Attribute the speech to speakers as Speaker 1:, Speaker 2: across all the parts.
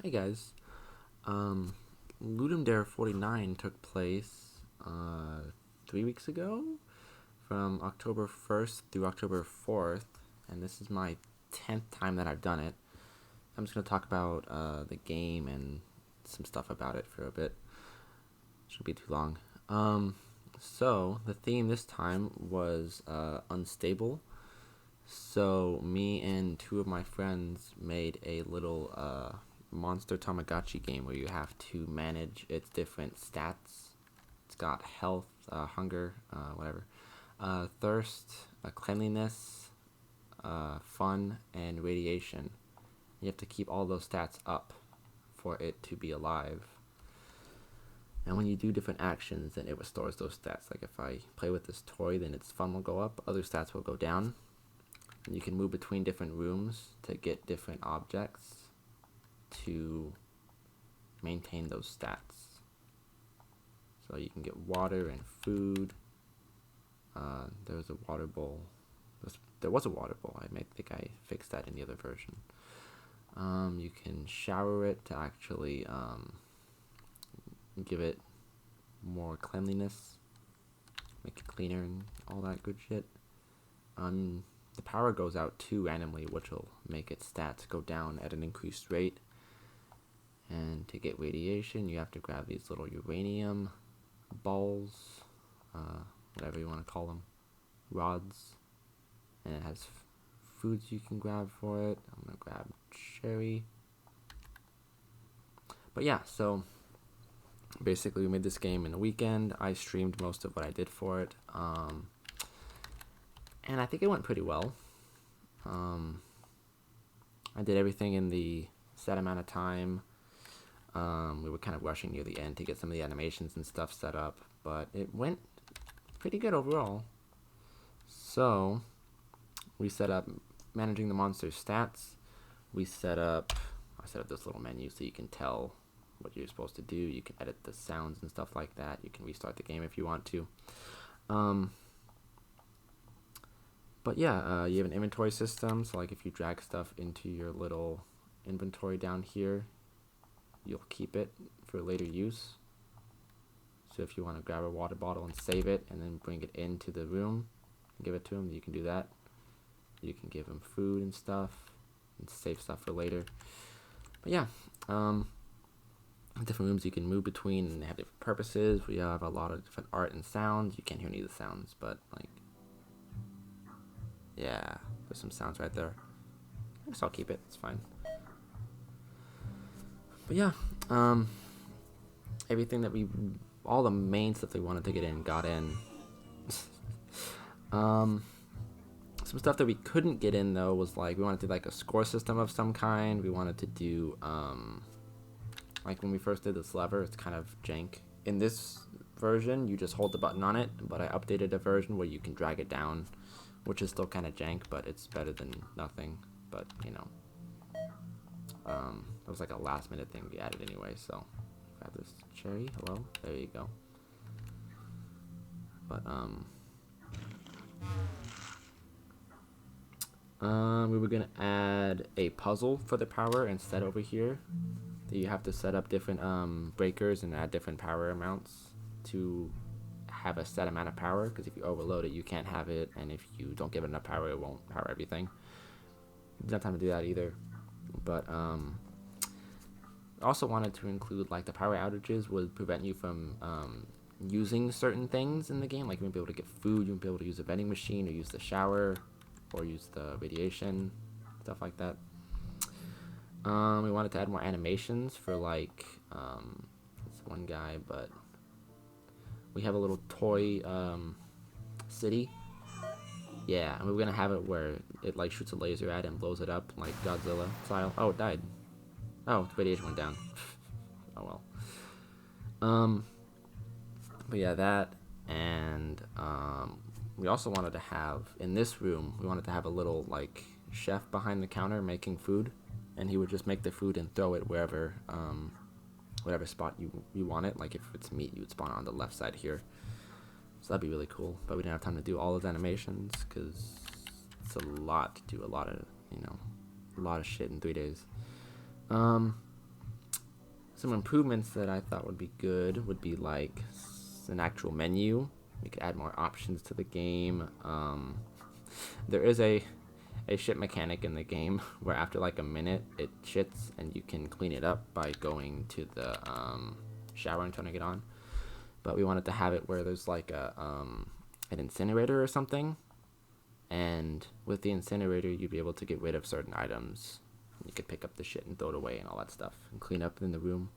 Speaker 1: Hey guys, um, Ludum Dare 49 took place 3 weeks ago, from October 1st through October 4th, and this is my 10th time that I've done it. I'm just going to talk about the game and some stuff about it for a bit. Shouldn't be too long. So, the theme this time was unstable. So, me and two of my friends made a little monster Tamagotchi game where you have to manage its different stats. It's got health, hunger, whatever, thirst, cleanliness, fun, and radiation. You have to keep all those stats up for it to be alive. And when you do different actions, then it restores those stats. Like if I play with this toy, then its fun will go up, other stats will go down. And you can move between different rooms to get different objects to maintain those stats. So you can get water and food. There's a water bowl. There was a water bowl. I think I fixed that in the other version. You can shower it to actually give it more cleanliness, make it cleaner and all that good shit. The power goes out too randomly, which will make its stats go down at an increased rate. And to get radiation, you have to grab these little uranium balls, whatever you want to call them, rods, and it has foods you can grab for it. I'm gonna grab cherry. But yeah, so basically we made this game in a weekend. I streamed most of what I did for it, and I think it went pretty well. I did everything in the set amount of time. We were kind of rushing near the end to get some of the animations and stuff set up, but it went pretty good overall. So we set up managing the monster's stats. I set up this little menu so you can tell what you're supposed to do. You can edit the sounds and stuff like that. You can restart the game if you want to. But yeah, you have an inventory system. So like if you drag stuff into your little inventory down here, you'll keep it for later use. So if you want to grab a water bottle and save it and then bring it into the room and give it to him, you can do that. You can give him food and stuff and save stuff for later. But yeah, different rooms you can move between and they have different purposes. We have a lot of different art and sounds. You can't hear any of the sounds, but like, yeah, there's some sounds right there. I guess I'll keep it, it's fine. But yeah, everything that all the main stuff they wanted to get in got in. Some stuff that we couldn't get in though was like we wanted to do like a score system of some kind. We wanted to do like when we first did this lever, it's kind of jank. In this version, you just hold the button on it, but I updated a version where you can drag it down, which is still kind of jank, but it's better than nothing. But you know, it was like a last minute thing we added anyway. So grab this cherry. Hello, there you go. But we were gonna add a puzzle for the power instead over here. That you have to set up different breakers and add different power amounts to have a set amount of power. Because if you overload it, you can't have it, and if you don't give it enough power, it won't power everything. We didn't have time to do that either. But also wanted to include like the power outages would prevent you from using certain things in the game. Like you wouldn't be able to get food, you wouldn't be able to use a vending machine or use the shower or use the radiation, stuff like that. We wanted to add more animations for like this one guy, but we have a little toy city. Yeah, and we were gonna have it where it like shoots a laser at it and blows it up like Godzilla style. Oh, it died. Oh, the radiation went down. Oh well. But yeah, that, and we also wanted to have in this room. We wanted to have a little like chef behind the counter making food, and he would just make the food and throw it wherever, whatever spot you want it. Like if it's meat, you would spawn on the left side here. So that'd be really cool. But we didn't have time to do all those animations because it's a lot to do. A lot of shit in 3 days. Some improvements that I thought would be good would be like an actual menu. We could add more options to the game. There is a shit mechanic in the game where after like a minute it shits and you can clean it up by going to the shower and turning it on. But we wanted to have it where there's like an incinerator or something, and with the incinerator you'd be able to get rid of certain items. You could pick up the shit and throw it away and all that stuff and clean up in the room.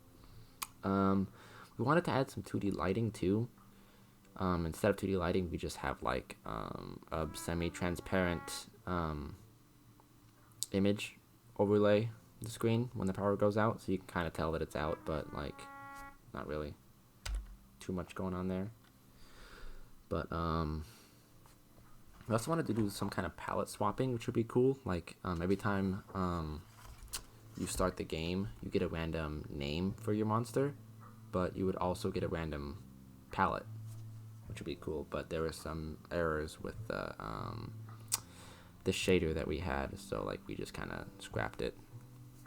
Speaker 1: We wanted to add some 2D lighting too. Instead of 2D lighting, we just have like a semi-transparent image overlay the screen when the power goes out, so you can kind of tell that it's out, but like not really too much going on there. But we also wanted to do some kind of palette swapping, which would be cool. Like every time you start the game, you get a random name for your monster, but you would also get a random palette, which would be cool. But there were some errors with the shader that we had, so like we just kind of scrapped it.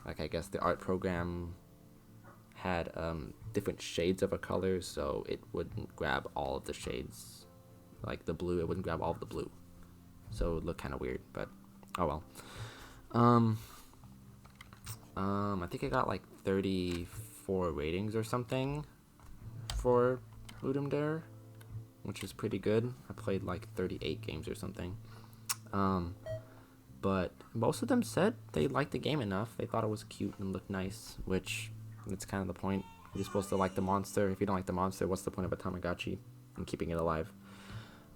Speaker 1: Like I guess the art program had different shades of a color, so it wouldn't grab all of the shades. Like the blue, it wouldn't grab all of the blue, so it would look kind of weird. But oh well. I think I got like 34 ratings or something for Ludum Dare, which is pretty good. I played like 38 games or something. But most of them said they liked the game enough. They thought it was cute and looked nice, which that's kind of the point. You're supposed to like the monster. If you don't like the monster, what's the point of a Tamagotchi and keeping it alive?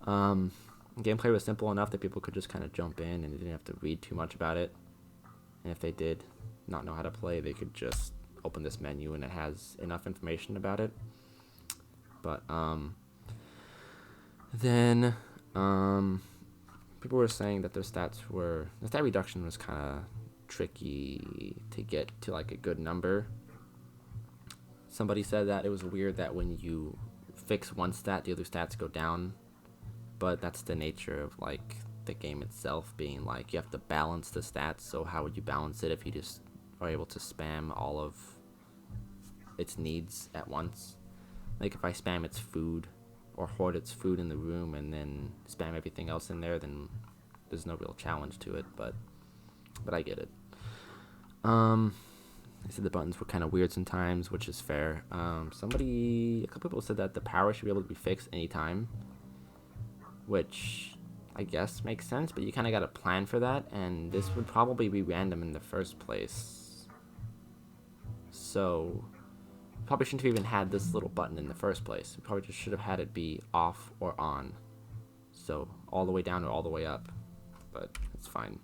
Speaker 1: Gameplay was simple enough that people could just kind of jump in and they didn't have to read too much about it. And if they did not know how to play, they could just open this menu and it has enough information about it. But then people were saying that the stat reduction was kind of tricky to get to like a good number. Somebody said that it was weird that when you fix one stat, the other stats go down. But that's the nature of like the game itself being like you have to balance the stats. So how would you balance it if you just are able to spam all of its needs at once? Like if I spam its food or hoard its food in the room and then spam everything else in there, then there's no real challenge to it. But I get it. They said the buttons were kind of weird sometimes, which is fair. A couple people said that the power should be able to be fixed anytime, which I guess makes sense, but you kind of got to plan for that, and this would probably be random in the first place. So, probably shouldn't have even had this little button in the first place. We probably just should have had it be off or on. So, all the way down or all the way up, but it's fine.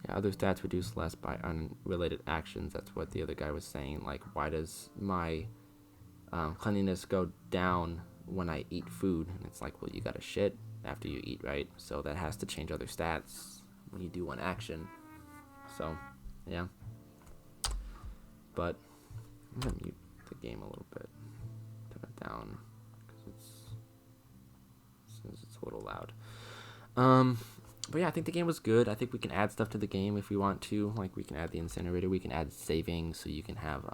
Speaker 1: Other stats reduce less by unrelated actions. That's what the other guy was saying. Like, why does my cleanliness go down when I eat food? And it's like, well, you gotta shit after you eat, right? So that has to change other stats when you do one action. So, yeah. But I'm gonna mute the game a little bit, turn it down, because it's a little loud. But yeah, I think the game was good. I think we can add stuff to the game if we want to. Like, we can add the incinerator. We can add saving, so you can have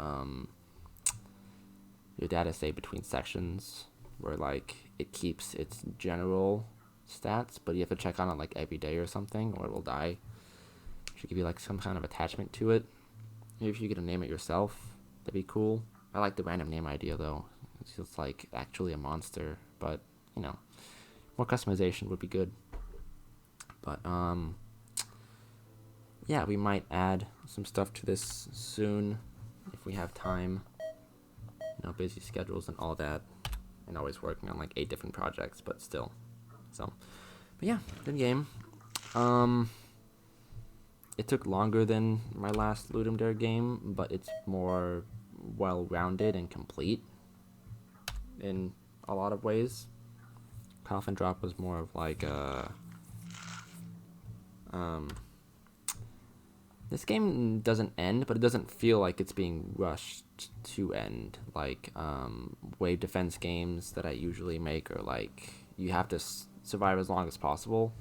Speaker 1: your data save between sections, where like it keeps its general stats, but you have to check on it like every day or something, or it will die. It should give you like some kind of attachment to it. Maybe if you get to name it yourself, that'd be cool. I like the random name idea though. It's like actually a monster, but you know, more customization would be good. But yeah, we might add some stuff to this soon if we have time. You know, busy schedules and all that, and always working on like 8 different projects, but still. So, but yeah, good game. It took longer than my last Ludum Dare game, but it's more well-rounded and complete in a lot of ways. Coffin Drop was more of like a this game doesn't end, but it doesn't feel like it's being rushed to end. Like wave defense games that I usually make are like you have to survive as long as possible,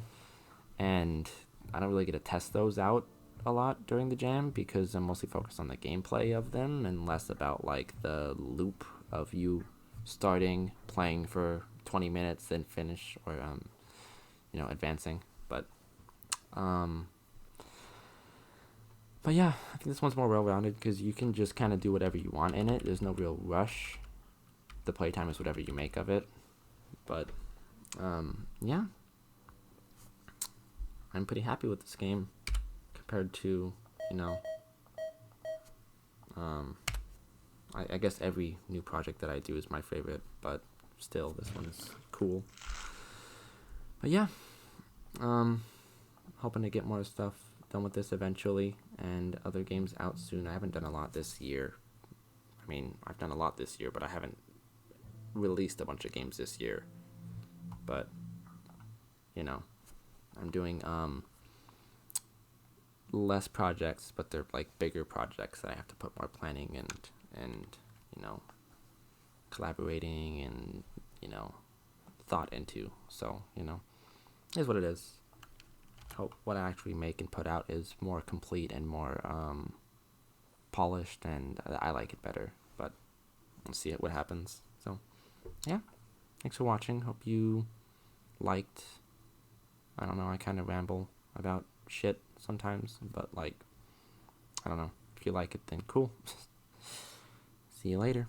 Speaker 1: and I don't really get to test those out a lot during the jam because I'm mostly focused on the gameplay of them and less about like the loop of you starting playing for 20 minutes then finish or advancing. Um but yeah, I think this one's more well-rounded because you can just kind of do whatever you want in it. There's no real rush. The playtime is whatever you make of it. But yeah, I'm pretty happy with this game compared to, I guess every new project that I do is my favorite, but still, this one's cool. But yeah, hoping to get more stuff done with this eventually, and other games out soon. I haven't done a lot this year. I mean, I've done a lot this year, but I haven't released a bunch of games this year. But, I'm doing less projects, but they're like bigger projects that I have to put more planning and collaborating and thought into. So is what it is. Hope what I actually make and put out is more complete and more polished, and I like it better. But we'll see what happens. So yeah, thanks for watching. Hope you liked. I don't know, I kind of ramble about shit sometimes, but I don't know. If you like it, then cool. See you later.